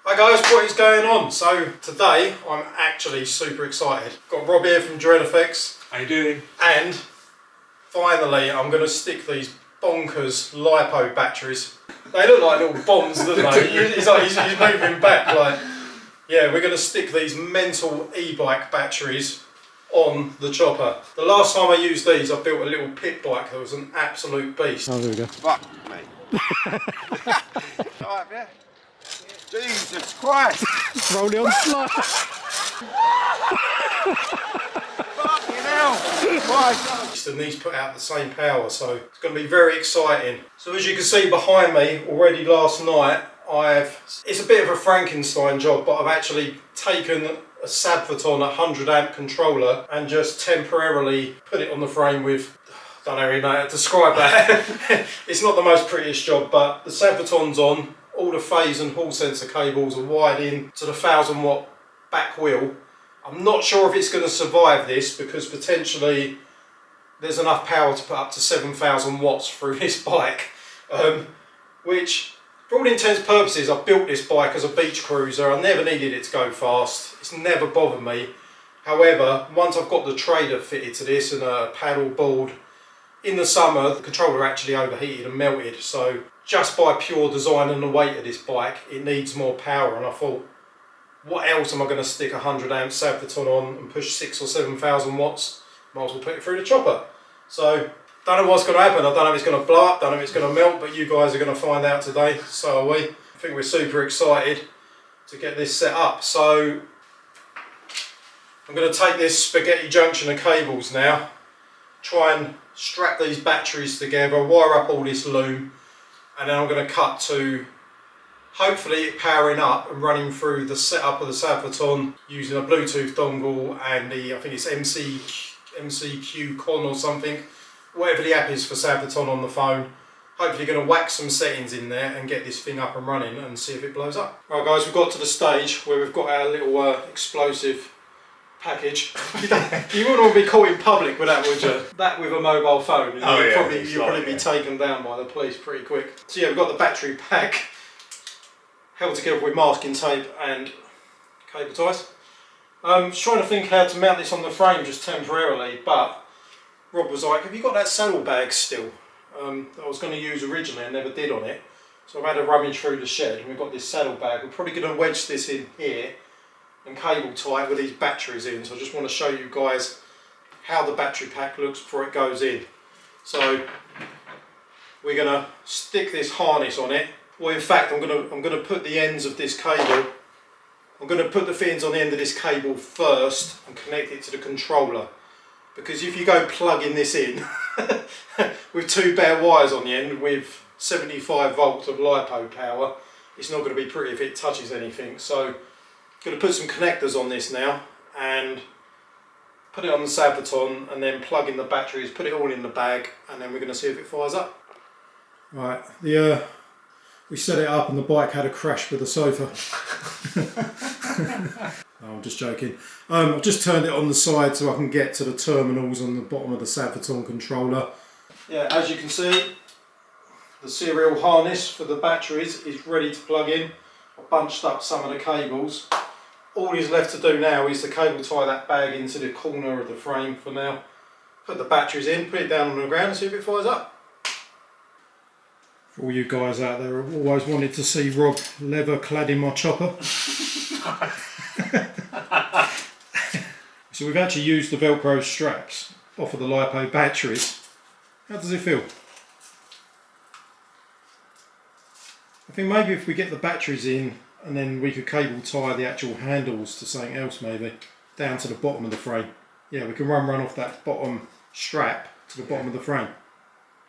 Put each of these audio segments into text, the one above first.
Hi guys, what is going on? So today I'm actually super excited. Got Rob here from DRED. How you doing? And finally I'm going to stick these bonkers LIPO batteries. They look like little bombs, don't they? He's moving back like, yeah, we're going to stick these mental e-bike batteries on the chopper. The last time I used these, I built a little pit bike that was an absolute beast. Oh, there we go. Fuck me. Alright, yeah. Jesus Christ! Roll it on slide. Fucking hell! And these put out the same power, so it's going to be very exciting. So as you can see behind me, already last night, it's a bit of a Frankenstein job, but I've actually taken a SABVOTON 100 amp controller and just temporarily put it on the frame with, I don't really know how to describe that. It's not the most prettiest job, but the SABVOTON's on. All the phase and hall sensor cables are wired in to the 1000 watt back wheel. I'm not sure if it's going to survive this because potentially there's enough power to put up to 7000 watts through this bike. Which, for all intents and purposes, I built this bike as a beach cruiser. I never needed it to go fast. It's never bothered me. However, once I've got the trader fitted to this and a paddle board, in the summer the controller actually overheated and melted. So just by pure design and the weight of this bike, it needs more power, and I thought, what else am I going to stick a 100 amp SABVOTON on and push 6,000 or 7,000 watts? Might as well put it through the chopper. So, don't know what's going to happen. I don't know if it's going to blow up, don't know if it's going to melt, but you guys are going to find out today. So are we. I think we're super excited to get this set up. So, I'm going to take this spaghetti junction of cables now, try and strap these batteries together, wire up all this loom, and then I'm going to cut to hopefully it powering up and running through the setup of the SABVOTON using a Bluetooth dongle and the, I think it's MCQ Con or something, whatever the app is for SABVOTON on the phone. Hopefully going to whack some settings in there and get this thing up and running and see if it blows up. Right guys, we've got to the stage where we've got our little explosive package. You wouldn't want to be caught in public with that, would you? That with a mobile phone, you'd probably be taken down by the police pretty quick. So yeah, we've got the battery pack held together with masking tape and cable ties. Just trying to think how to mount this on the frame just temporarily, but Rob was like, have you got that saddlebag still? That I was going to use originally and never did on it. So I've had a rummage through the shed and we've got this saddlebag. We're probably going to wedge this in here and cable tie it with these batteries in. So I just want to show you guys how the battery pack looks before it goes in. So we're going to stick this harness on it. Well, in fact, I'm going to put the ends of this cable. I'm going to put the fins on the end of this cable first and connect it to the controller. Because if you go plugging this in with two bare wires on the end with 75 volts of LIPO power, it's not going to be pretty if it touches anything. So going to put some connectors on this now and put it on the SABVOTON and then plug in the batteries, put it all in the bag, and then we're going to see if it fires up. Right, we set it up and the bike had a crash with the sofa. No, I'm just joking. I've just turned it on the side so I can get to the terminals on the bottom of the SABVOTON controller. Yeah, as you can see, the serial harness for the batteries is ready to plug in. I've bunched up some of the cables. All is left to do now is to cable tie that bag into the corner of the frame for now. Put the batteries in, put it down on the ground and see if it fires up. For all you guys out there who've always wanted to see Rob leather clad in my chopper. So we've actually used the Velcro straps off of the LIPO batteries. How does it feel? I think maybe if we get the batteries in and then we could cable tie the actual handles to something else maybe, down to the bottom of the frame. Yeah, we can run off that bottom strap to the bottom of the frame.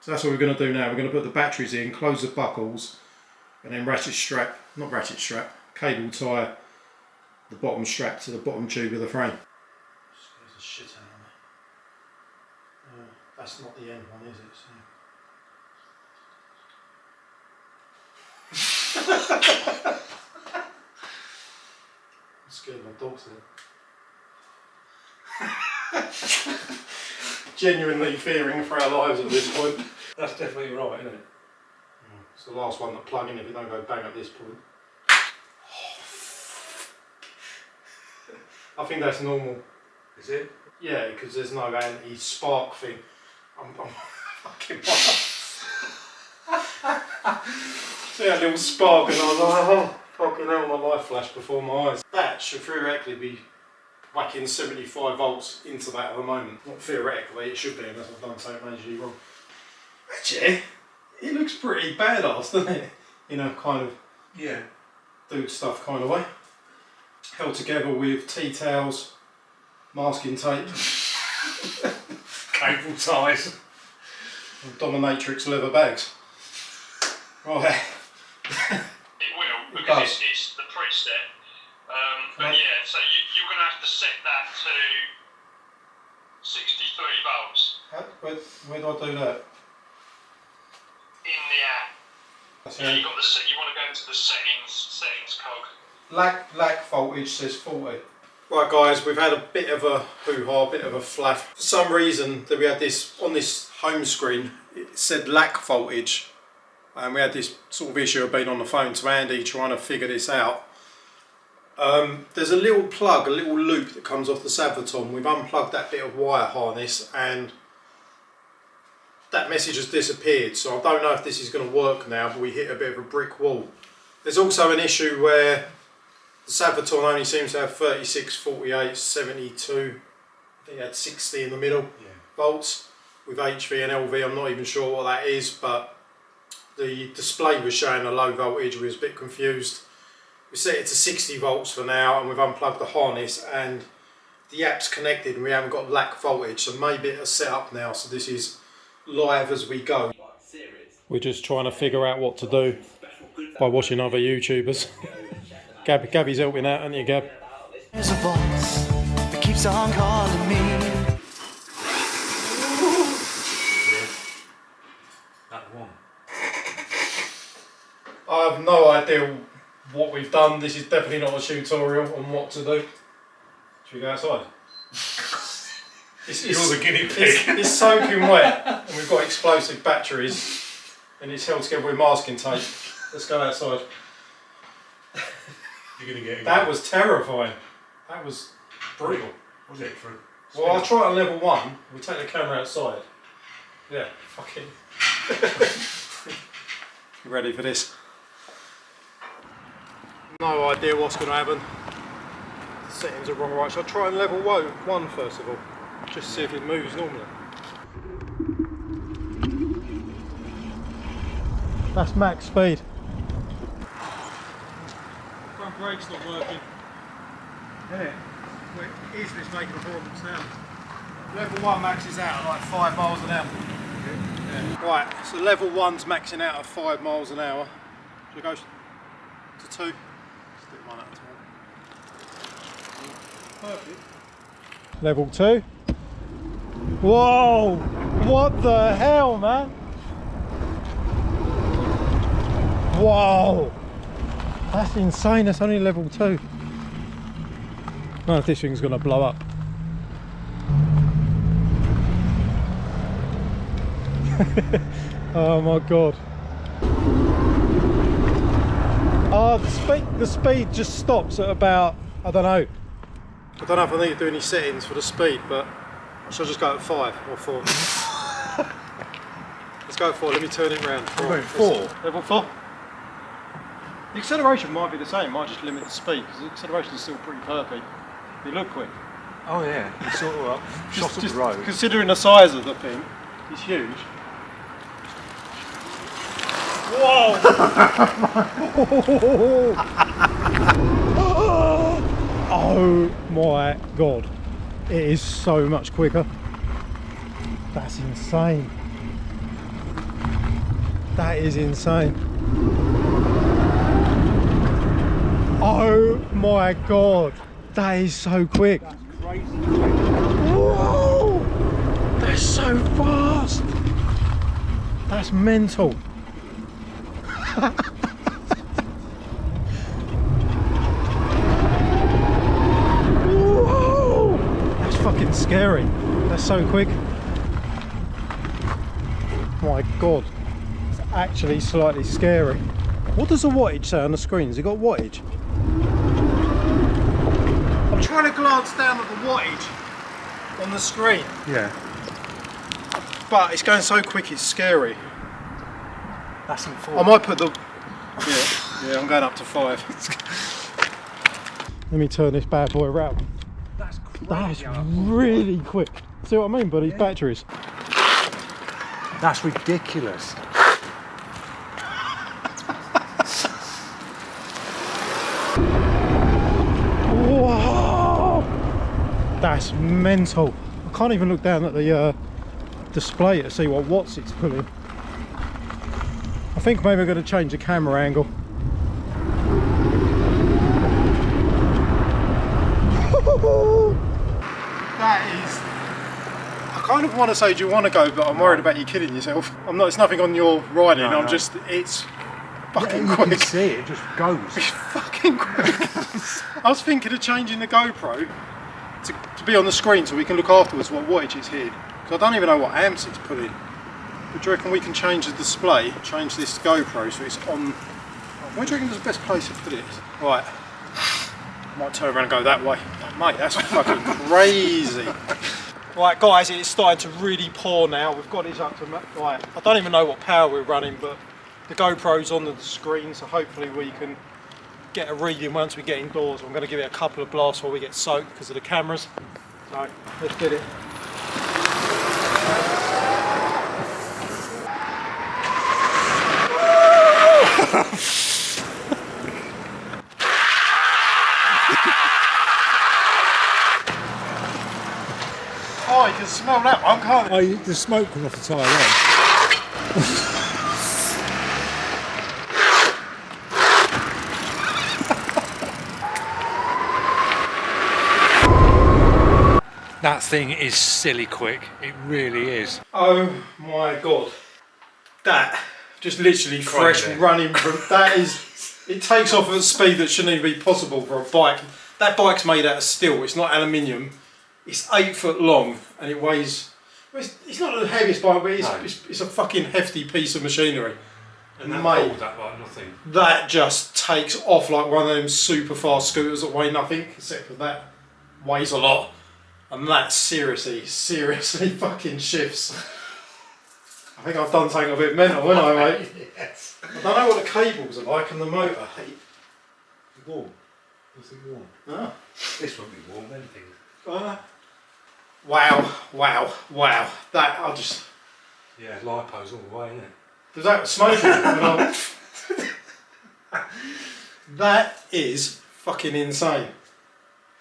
So that's what we're going to do now. We're going to put the batteries in, close the buckles, and then cable tie the bottom strap to the bottom tube of the frame. Scares the shit out of me. That's not the end one, is it? So. I'm scared my dog's there. Genuinely fearing for our lives at this point. That's definitely right, isn't it? It's the last one to plug in if you don't go bang at this point. Oh, I think that's normal. Is it? Yeah, because there's no anti-spark thing. I'm fucking see that little spark and I was like, oh, fucking hell, my life flashed before my eyes. That should theoretically be whacking 75 volts into that at the moment. Not theoretically, it should be unless I've done something majorly wrong. Actually, it looks pretty badass, doesn't it? In a kind of dude stuff kind of way. Held together with tea towels, masking tape, cable ties, and dominatrix leather bags. Right. It will, because it's the preset. But yeah, so you're going to have to set that to 63 volts. Where do I do that? In the app. So you want to go into the settings cog. Lack voltage says 40. Right guys, we've had a bit of a hoo-ha, a bit of a flaff. For some reason that we had this on this home screen, it said lack voltage. And we had this sort of issue of being on the phone to Andy trying to figure this out. There's a little plug, a little loop that comes off the SABVOTON. We've unplugged that bit of wire harness and that message has disappeared. So I don't know if this is going to work now, but we hit a bit of a brick wall. There's also an issue where the SABVOTON only seems to have 36, 48, 72. I think it had 60 in the middle volts. With HV and LV, I'm not even sure what that is, but the display was showing a low voltage. We was a bit confused. We set it to 60 volts for now, and we've unplugged the harness, and the app's connected, and we haven't got lack voltage. So maybe it's set up now. So this is live as we go. We're just trying to figure out what to do by watching other YouTubers. Gabby's helping out, aren't you, Gab? There's a voice that keeps on calling me. That one. I have no idea what we've done. This is definitely not a tutorial on what to do. Should we go outside? You're the guinea pig. It's soaking wet and we've got explosive batteries and it's held together with masking tape. Let's go outside. You're going to get that was terrifying. That was brutal. Was it? Well, I'll try it on level 1. We'll take the camera outside. Yeah, fucking. You ready for this? No idea what's going to happen. The settings are wrong. Right, shall I try on level 1 first of all? Just see if it moves normally. That's max speed. Front brake's not working. Yeah. Is this making a horrible sound? Level 1 maxes out at like 5 miles an hour. Yeah. Right, so level 1's maxing out at 5 miles an hour. Should we go to 2? Let's do 1 at a time. Perfect. Level 2. Whoa! What the hell, man? Whoa! That's insane, that's only level 2. I don't know if this thing's going to blow up. Oh my god. Oh, the speed just stops at about, I don't know. I don't know if I need to do any settings for the speed, but I shall just go at 5 or 4. Let's go at 4, let me turn it round. 4. Level 4? The acceleration might be the same, might just limit the speed, because the acceleration is still pretty perky. You look quick. Oh yeah, it's sort of up, shot up the road. Considering the size of the thing, it's huge. Whoa! Oh my god. It is so much quicker. That's insane. That is insane. Oh my god. That is so quick. That's crazy. Whoa! That's so fast. That's mental. Whoa! That's fucking scary. That's so quick. My god. It's actually slightly scary. What does the wattage say on the screen? Has it got wattage? I'm trying to glance down at the wattage on the screen, Yeah. but it's going so quick it's scary. That's in 4. I might put the... Yeah, I'm going up to 5. Let me turn this bad boy around. That's crazy. That's really quick. See what I mean by these batteries? That's ridiculous. Whoa! That's mental. I can't even look down at the display to see what watts it's pulling. I think maybe I'm going to change the camera angle. That is... I kind of want to say, do you want to go, but I'm worried about you killing yourself. I'm not. It's nothing on your riding. No, I'm no. just. It's fucking You quick. can see it just goes. It's fucking quick. I was thinking of changing the GoPro to be on the screen so we can look afterwards what wattage it's here. Because I don't even know what amps it's put in. But do you reckon we can change the display, change this GoPro so it's on... Where do you reckon is the best place to put it? Right. I might turn around and go that way. Mate, that's fucking crazy. Right guys, it's starting to really pour now. We've got this up to... Right, I don't even know what power we're running, but the GoPro's on the screen, so hopefully we can get a reading once we get indoors. I'm going to give it a couple of blasts while we get soaked because of the cameras. So, let's get it. Oh, you can smell that one, can't you? Oh, the smoke come off the tyre That thing is silly quick. It really is. Oh my god. That, just literally fresh Crazy. running from, that is, it takes off at a speed that shouldn't even be possible for a bike. That bike's made out of steel, it's not aluminium. It's 8 foot long and it weighs, well, it's not the heaviest bike, but it's a fucking hefty piece of machinery. And that Mate, pulled that like nothing. that just takes off like one of them super fast scooters that weigh nothing, except for that weighs a lot. And that seriously fucking shifts. I think I've done something a bit mental, haven't I, mate? Yes. I don't know what the cables are like and the motor. Warm. Was it warm? Ah. This won't be warm, then things. Wow. That, I just... Yeah, LIPO's all the way, isn't it? Does that smoking? That is fucking insane.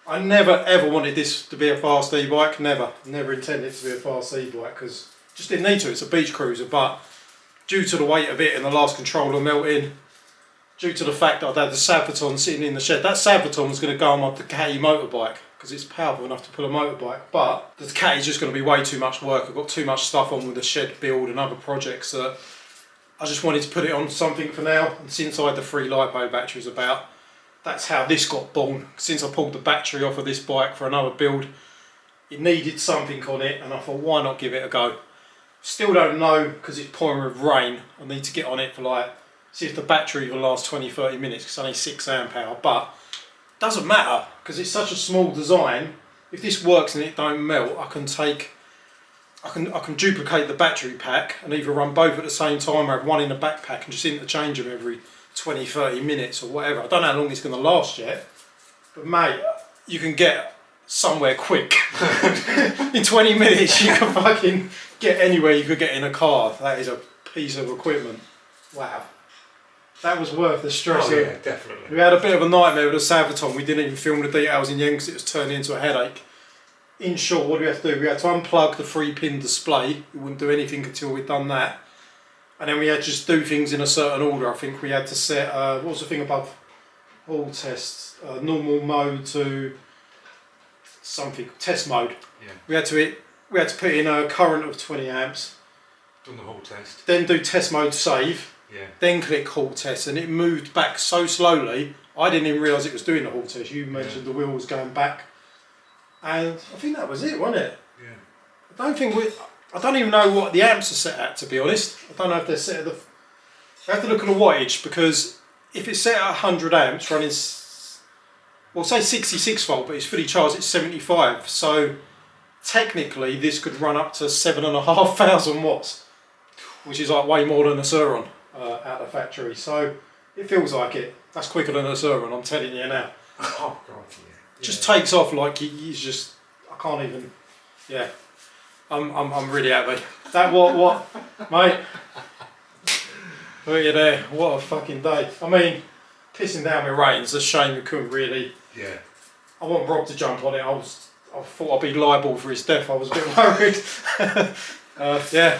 I never ever wanted this to be a fast e-bike, never intended it to be a fast e-bike because just didn't need to, it's a beach cruiser, but due to the weight of it and the last controller melting, due to the fact that I'd had the SABVOTON sitting in the shed, that SABVOTON was going to go on my Ducati motorbike because it's powerful enough to pull a motorbike, but the Ducati's just going to be way too much work. I've got too much stuff on with the shed build and other projects that I just wanted to put it on something for now, and since I had the 3 LiPo batteries about, that's how this got born. Since I pulled the battery off of this bike for another build, it needed something on it and I thought why not give it a go. Still don't know because it's pouring with rain. I need to get on it for like, see if the battery will last 20-30 minutes because it's only 6 amp hour, but doesn't matter because it's such a small design. If this works and it don't melt, I can duplicate the battery pack and either run both at the same time or have one in the backpack and just interchange them every 20-30 minutes or whatever. I don't know how long it's going to last yet, but mate, you can get somewhere quick. In 20 minutes you can fucking get anywhere you could get in a car. That is a piece of equipment. Wow. That was worth the stress. Oh yeah, definitely. We had a bit of a nightmare with the SABVOTON. We didn't even film the details in the end because it was turning into a headache. In short, what do we have to do? We had to unplug the 3-pin display. We wouldn't do anything until we'd done that. And then we had to just do things in a certain order. I think we had to set, what was the thing above all tests? Normal mode to something, test mode. Yeah. We had to put in a current of 20 amps. Done the whole test. Then do test mode save. Yeah. Then click halt test, and it moved back so slowly. I didn't even realise it was doing the halt test. You mentioned the wheel was going back. And I think that was it, wasn't it? Yeah. I don't even know what the amps are set at, to be honest. I don't know if they're set at the... I have to look at the wattage because if it's set at 100 amps running well, say 66 volt, but it's fully charged at 75. So technically this could run up to 7,500 watts, which is like way more than a Sur-Ron out of the factory. So it feels like it. That's quicker than a Sur-Ron, I'm telling you now. Oh god, yeah. Just takes off like he's just, I can't even, yeah. I'm really happy. That what, mate? Look at you there, what a fucking day. I mean, pissing down with rain's a shame we couldn't really. Yeah. I want Rob to jump on it. I thought I'd be liable for his death. I was a bit worried. Yeah.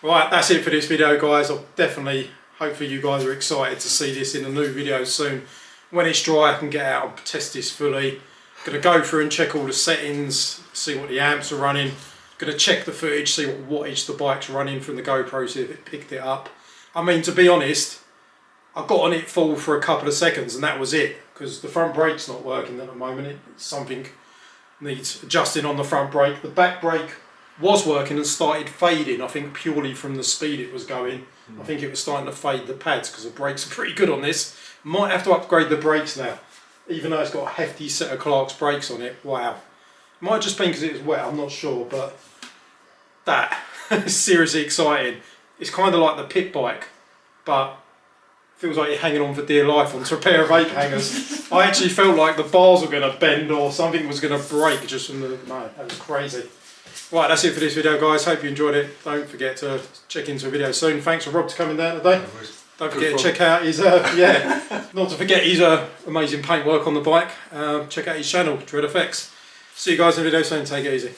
Right, that's it for this video, guys. Hopefully you guys are excited to see this in a new video soon. When it's dry, I can get out and test this fully. Gonna go through and check all the settings, see what the amps are running. Gonna check the footage, see what wattage the bike's running from the GoPro, see if it picked it up. I mean, to be honest, I got on it full for a couple of seconds and that was it, because the front brake's not working at the moment. Something needs adjusting on the front brake. The back brake was working and started fading, I think purely from the speed it was going. I think it was starting to fade the pads because the brakes are pretty good on this. Might have to upgrade the brakes now, even though it's got a hefty set of Clark's brakes on it. Wow. Might have just been because it was wet, I'm not sure, but that is seriously exciting. It's kind of like the pit bike, but feels like you're hanging on for dear life onto a pair of ape hangers. I actually felt like the bars were going to bend or something was going to break just from the, no, that was crazy. Right, that's it for this video, guys. Hope you enjoyed it. Don't forget to check into a video soon. Thanks for Rob for coming down today. Don't forget to check out his, not to forget his amazing paintwork on the bike. Check out his channel, DRED Effects. See you guys in the video soon. Take it easy.